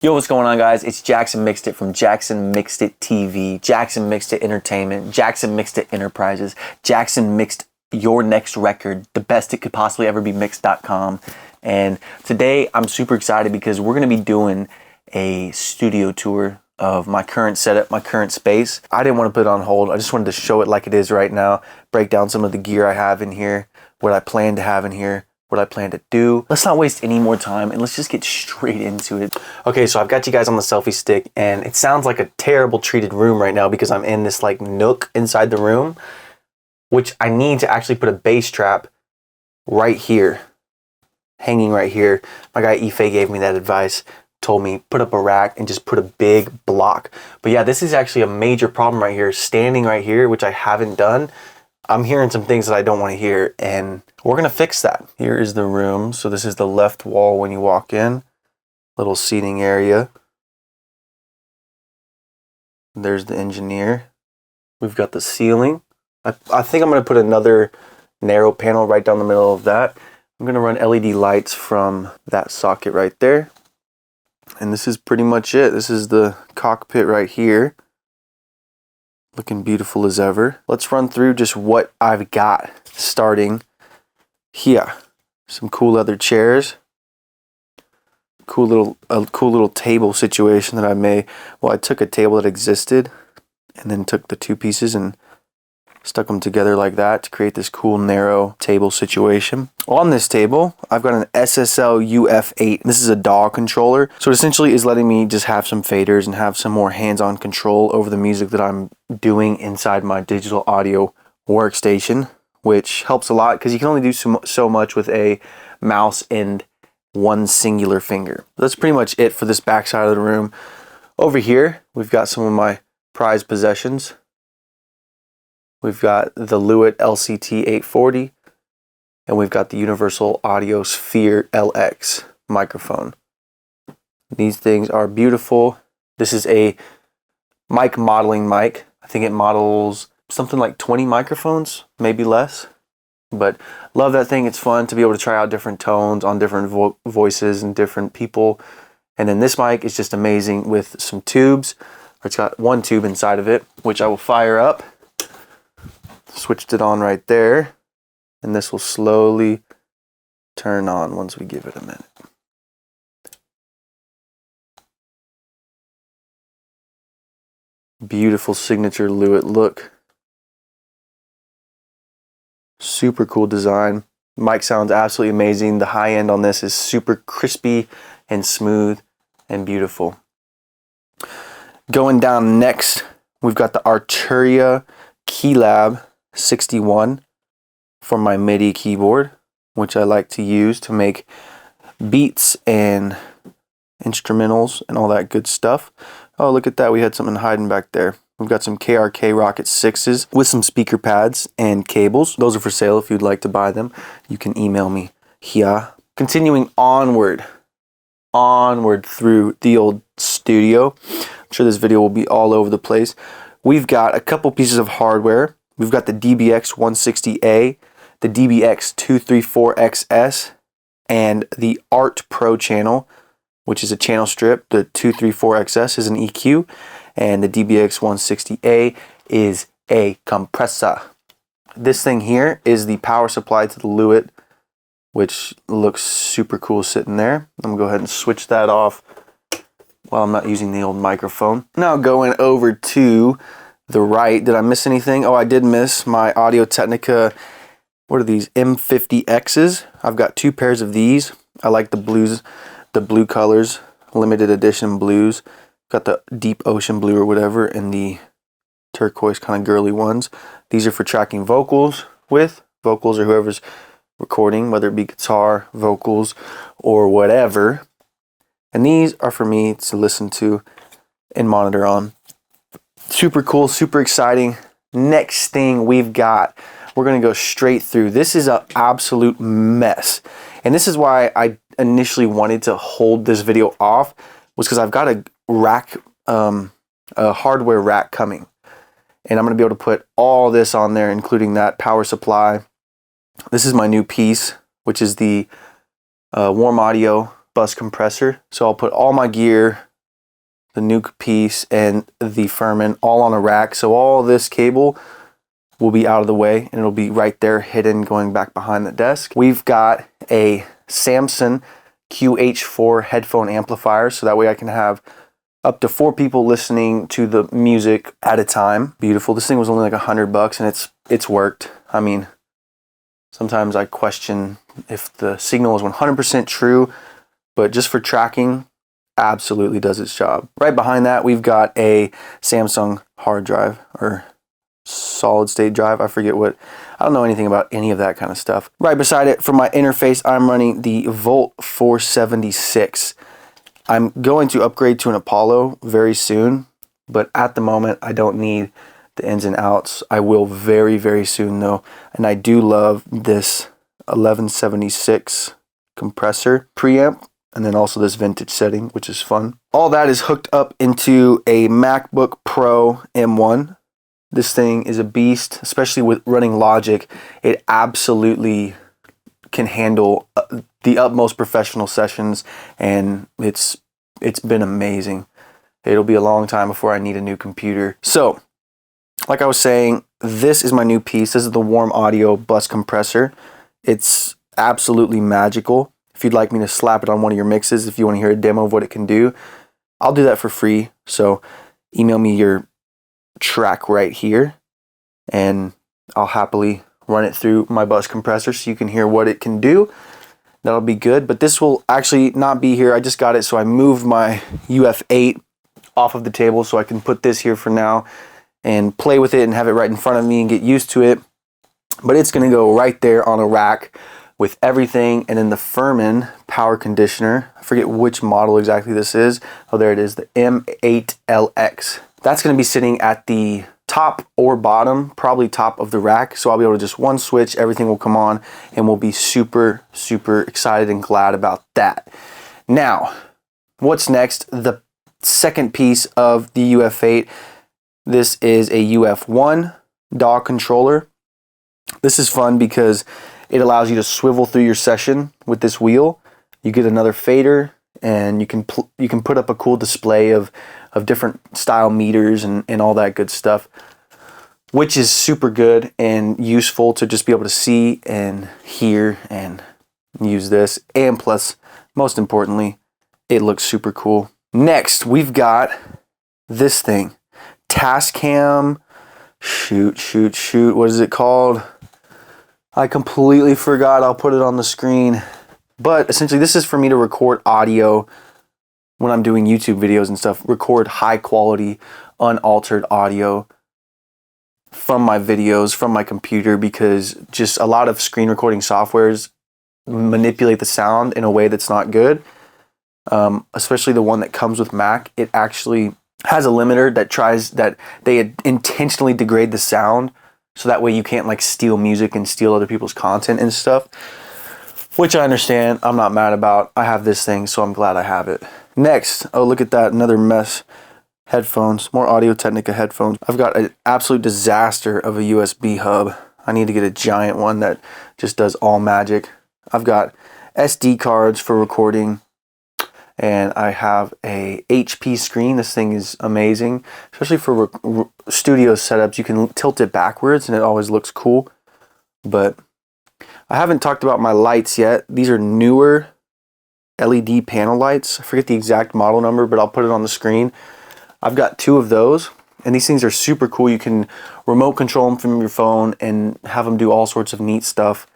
Yo, what's going on, guys? It's Jackson Mixed It from Jackson Mixed It TV, Jackson Mixed It Entertainment, Jackson Mixed It Enterprises, Jackson Mixed Your Next Record, the best it could possibly ever be mixed.com. And today I'm super excited because we're going to be doing a studio tour of my current setup, my current space. I didn't want to put it on hold. I just wanted to show it like it is right now, break down some of the gear I have in here, what I plan to have in here, what I plan to do. Let's not waste any more time and let's just get straight into it. Okay, so I've got you guys on the selfie stick and it sounds like a terrible treated room right now because I'm in this like nook inside the room, which I need to actually put a bass trap right here, hanging right here. My guy Ife gave me that advice, told me put up a rack and just put a big block. But yeah, this is actually a major problem right here, standing right here, which I haven't done. I'm hearing some things that I don't want to hear, and we're going to fix that. Here is the room. So this is the left wall when you walk in. Little seating area. There's the engineer. We've got the ceiling. I think I'm going to put another narrow panel right down the middle of that. I'm going to run LED lights from that socket right there. And this is pretty much it. This is the cockpit right here. Looking beautiful as ever. Let's run through just what I've got starting here. Some cool leather chairs. A cool little table situation that I made. Well, I took a table that existed and then took the two pieces and stuck them together like that to create this cool narrow table situation. On this table, I've got an SSL UF8. This is a DAW controller. So it essentially is letting me just have some faders and have some more hands-on control over the music that I'm doing inside my digital audio workstation, which helps a lot because you can only do so much with a mouse and one singular finger. That's pretty much it for this back side of the room. Over here, we've got some of my prized possessions. We've got the Lewitt LCT 840, and we've got the Universal Audio Sphere LX microphone. These things are beautiful. This is a mic modeling mic. I think it models something like 20 microphones, maybe less. But love that thing. It's fun to be able to try out different tones on different voices and different people. And then this mic is just amazing with some tubes. It's got one tube inside of it, which I will fire up. Switched it on right there, and this will slowly turn on once we give it a minute. Beautiful signature Lewitt look. Super cool design. Mic sounds absolutely amazing. The high end on this is super crispy and smooth and beautiful. Going down next, we've got the Arturia Keylab 61 for my MIDI keyboard, which I like to use to make beats and instrumentals and all that good stuff. Oh, look at that. We had something hiding back there. We've got some KRK Rocket 6s with some speaker pads and cables. Those are for sale if you'd like to buy them. You can email me here. Continuing onward through the old studio. I'm sure this video will be all over the place. We've got a couple pieces of hardware. We've got the DBX 160A, the DBX 234XS, and the Art Pro channel, which is a channel strip. The 234XS is an EQ, and the DBX 160A is a compressor. This thing here is the power supply to the Lewitt, which looks super cool sitting there. I'm gonna go ahead and switch that off while I'm not using the old microphone. Now going over to the right, did I miss anything? Oh, I did miss my Audio Technica, what are these, M50Xs. I've got two pairs of these. I like the blues, the blue colors, limited edition blues. Got the deep ocean blue or whatever, and the turquoise kind of girly ones. These are for tracking vocals with, vocals or whoever's recording, whether it be guitar, vocals, or whatever. And these are for me to listen to and monitor on. Super cool, super exciting. Next thing we've got, we're gonna go straight through. This is an absolute mess. And this is why I initially wanted to hold this video off, was because I've got a rack, a hardware rack coming. And I'm gonna be able to put all this on there, including that power supply. This is my new piece, which is the Warm Audio bus compressor. So I'll put all my gear the nuke piece, and the Furman all on a rack. So all this cable will be out of the way and it'll be right there hidden going back behind the desk. We've got a Samson QH4 headphone amplifier, so that way I can have up to 4 people listening to the music at a time. Beautiful. This thing was only like $100 and it's worked. I mean, sometimes I question if the signal is 100% true, but just for tracking, absolutely does its job. Right behind that, we've got a Samsung hard drive or solid state drive. I forget what, I don't know anything about any of that kind of stuff. Right beside it, for my interface, I'm running the Volt 476. I'm going to upgrade to an Apollo very soon, but at the moment, I don't need the ins and outs. I will very, very soon though. And I do love this 1176 compressor preamp, and then also this vintage setting, which is fun. All that is hooked up into a MacBook Pro M1. This thing is a beast, especially with running Logic. It absolutely can handle the utmost professional sessions, and it's been amazing. It'll be a long time before I need a new computer. So, like I was saying, this is my new piece. This is the Warm Audio bus compressor. It's absolutely magical. If you'd like me to slap it on one of your mixes, if you want to hear a demo of what it can do, I'll do that for free. So email me your track right here and I'll happily run it through my bus compressor so you can hear what it can do. That'll be good, but this will actually not be here. I just got it, so I moved my UF8 off of the table so I can put this here for now and play with it and have it right in front of me and get used to it. But it's gonna go right there on a rack with everything. And then the Furman power conditioner, I forget which model exactly this is. Oh, there it is, the M8LX. That's gonna be sitting at the top or bottom, probably top of the rack. So I'll be able to just one switch, everything will come on, and we'll be super, super excited and glad about that. Now, what's next? The second piece of the UF8. This is a UF1 DAW controller. This is fun because it allows you to swivel through your session with this wheel. You get another fader, and you can put up a cool display of different style meters and all that good stuff, which is super good and useful to just be able to see and hear and use this. And plus, most importantly, it looks super cool. Next, we've got this thing, Tascam. Shoot, what is it called? I completely forgot. I'll put it on the screen. But essentially, this is for me to record audio when I'm doing YouTube videos and stuff. Record high quality, unaltered audio from my videos, from my computer, because just a lot of screen recording softwares manipulate the sound in a way that's not good. Especially the one that comes with Mac. It actually has a limiter that they intentionally degrade the sound, so that way you can't like steal music and steal other people's content and stuff, which I understand. I'm not mad about. I have this thing, so I'm glad I have it. Next, oh look at that, another mess. Headphones, more Audio-Technica headphones. I've got an absolute disaster of a USB hub. I need to get a giant one that just does all magic. I've got SD cards for recording, and I have a HP screen. This thing is amazing, especially for studio setups. You can tilt it backwards and it always looks cool. But I haven't talked about my lights yet. These are newer LED panel lights. I forget the exact model number, but I'll put it on the screen. I've got 2 of those, and these things are super cool. You can remote control them from your phone and have them do all sorts of neat stuff.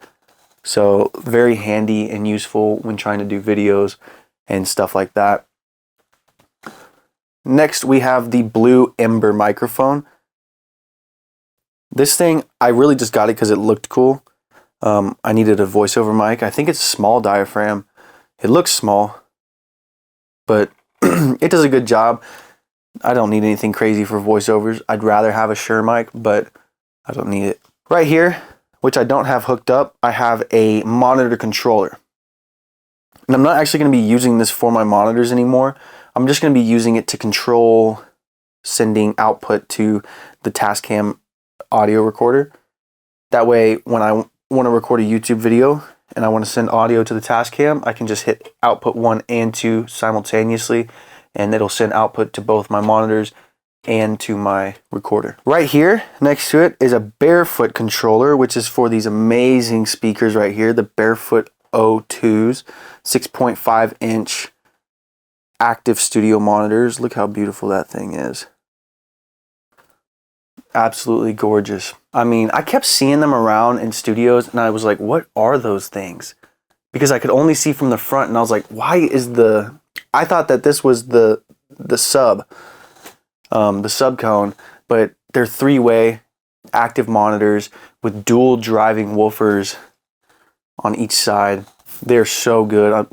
So very handy and useful when trying to do videos and stuff like that. Next, we have the Blue Ember microphone. This thing, I really just got it because it looked cool. I needed a voiceover mic. I think it's small diaphragm. It looks small, but it does a good job. I don't need anything crazy for voiceovers. I'd rather have a Shure mic, but I don't need it. Right here, which I don't have hooked up, I have a monitor controller. And I'm not actually going to be using this for my monitors anymore. I'm just going to be using it to control sending output to the Tascam audio recorder. That way, when I want to record a YouTube video and I want to send audio to the Tascam, I can just hit output 1 and 2 simultaneously and it'll send output to both my monitors and to my recorder. Right here next to it is a Barefoot controller, which is for these amazing speakers right here, the Barefoot O2s, 6.5 inch active studio monitors. Look how beautiful that thing is. Absolutely gorgeous. I mean, I kept seeing them around in studios and I was like, what are those things? Because I could only see from the front, and I was like, why is I thought that this was the sub cone, but they're 3-way active monitors with dual driving woofers on each side. They're so good.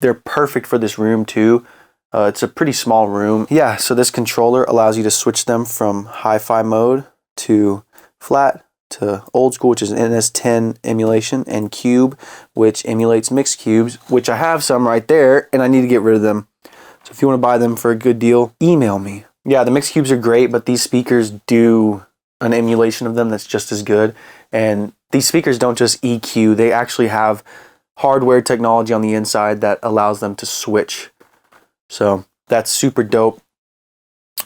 They're perfect for this room too. It's a pretty small room. Yeah, so this controller allows you to switch them from hi-fi mode to flat to old school, which is NS10 emulation, and cube, which emulates mixed cubes, which I have some right there, and I need to get rid of them. So if you want to buy them for a good deal, email me. Yeah, the mixed cubes are great, but these speakers do an emulation of them that's just as good. And these speakers don't just EQ, they actually have hardware technology on the inside that allows them to switch. So that's super dope.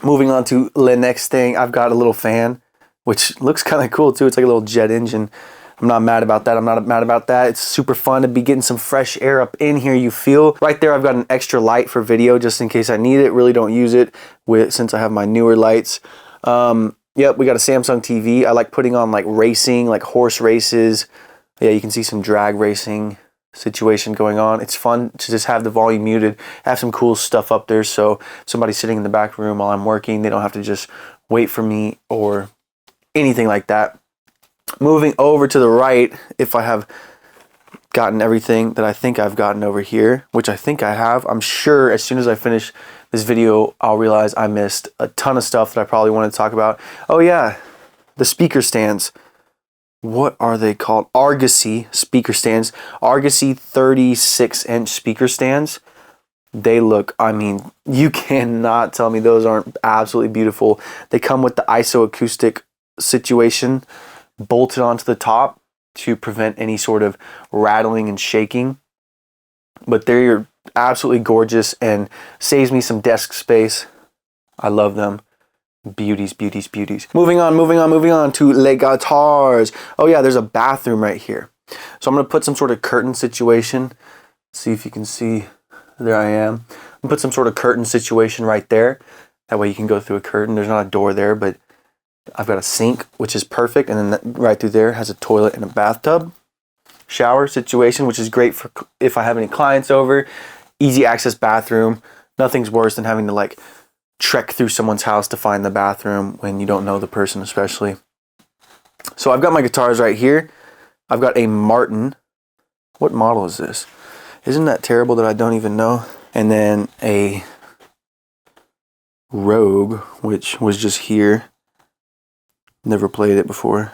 Moving on to the next thing, I've got a little fan, which looks kind of cool too. It's like a little jet engine. I'm not mad about that. I'm not mad about that. It's super fun to be getting some fresh air up in here. You feel right there. I've got an extra light for video just in case I need it. Really don't use it since I have my newer lights. Yep, we got a Samsung TV. I like putting on like racing, like horse races. Yeah, you can see some drag racing situation going on. It's fun to just have the volume muted, have some cool stuff up there, so somebody's sitting in the back room while I'm working, they don't have to just wait for me or anything like that. Moving over to the right, if I have gotten everything that I think I've gotten over here, which I think I have, I'm sure as soon as I finish this video, I'll realize I missed a ton of stuff that I probably wanted to talk about. Oh yeah, the speaker stands. What are they called? Argosy speaker stands. Argosy 36-inch speaker stands. They look, I mean, you cannot tell me those aren't absolutely beautiful. They come with the isoacoustic situation bolted onto the top to prevent any sort of rattling and shaking. But they're absolutely gorgeous and saves me some desk space. I love them. Beauties, beauties, beauties. Moving on to les guitars. Oh yeah, there's a bathroom right here. So I'm gonna put some sort of curtain situation. See if you can see, there I am. I'm gonna put some sort of curtain situation right there. That way you can go through a curtain. There's not a door there, but I've got a sink, which is perfect. And then right through there has a toilet and a bathtub. Shower situation, which is great for if I have any clients over. Easy access bathroom. Nothing's worse than having to like trek through someone's house to find the bathroom when you don't know the person, especially. So I've got my guitars right here. I've got a Martin. What model is this? Isn't that terrible that I don't even know? And then a Rogue, which was just here. Never played it before.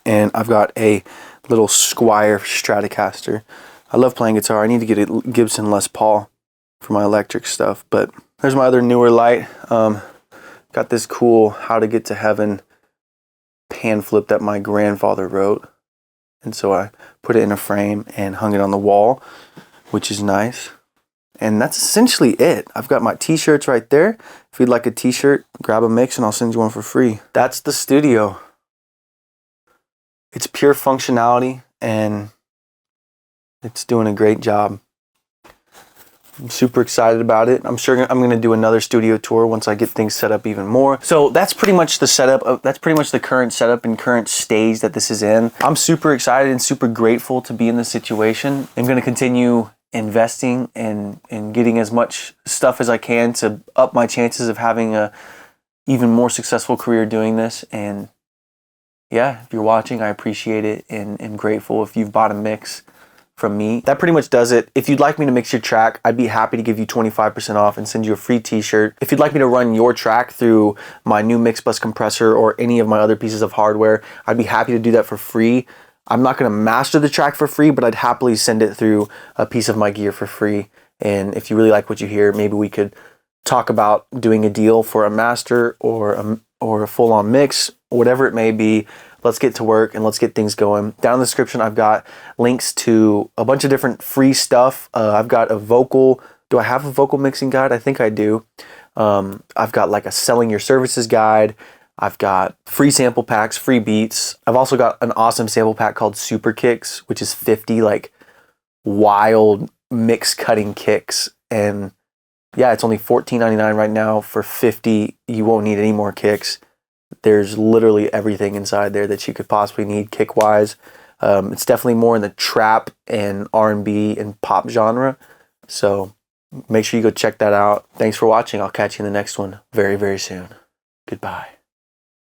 And I've got a little Squier Stratocaster. I love playing guitar. I need to get a Gibson Les Paul for my electric stuff, but there's my other newer light. Got this cool How to Get to Heaven pan flip that my grandfather wrote. And so I put it in a frame and hung it on the wall, which is nice. And that's essentially it. I've got my t-shirts right there. If you'd like a t-shirt, grab a mix and I'll send you one for free. That's the studio. It's pure functionality and it's doing a great job. I'm super excited about it. I'm sure I'm going to do another studio tour once I get things set up even more. So that's pretty much the setup. That's pretty much the current setup and current stage that this is in. I'm super excited and super grateful to be in this situation. I'm going to continue investing and getting as much stuff as I can to up my chances of having a even more successful career doing this. And yeah, if you're watching, I appreciate it and am grateful if you've bought a mix from me. That pretty much does it. If you'd like me to mix your track, I'd be happy to give you 25% off and send you a free t-shirt. If you'd like me to run your track through my new mix bus compressor or any of my other pieces of hardware, I'd be happy to do that for free. I'm not going to master the track for free, but I'd happily send it through a piece of my gear for free. And if you really like what you hear, maybe we could talk about doing a deal for a master or a full-on mix, whatever it may be. Let's get to work and let's get things going. Down in the description, I've got links to a bunch of different free stuff. I've got a vocal Do I have a vocal mixing guide? I think I do. I've got like a selling your services guide. I've got free sample packs, free beats. I've also got an awesome sample pack called Super Kicks, which is 50 like wild mix cutting kicks. And yeah, it's only $14.99 right now. For 50, you won't need any more kicks. There's literally everything inside there that you could possibly need kick wise. It's definitely more in the trap and R&B and pop genre. So make sure you go check that out. Thanks for watching. I'll catch you in the next one very, very soon. Goodbye.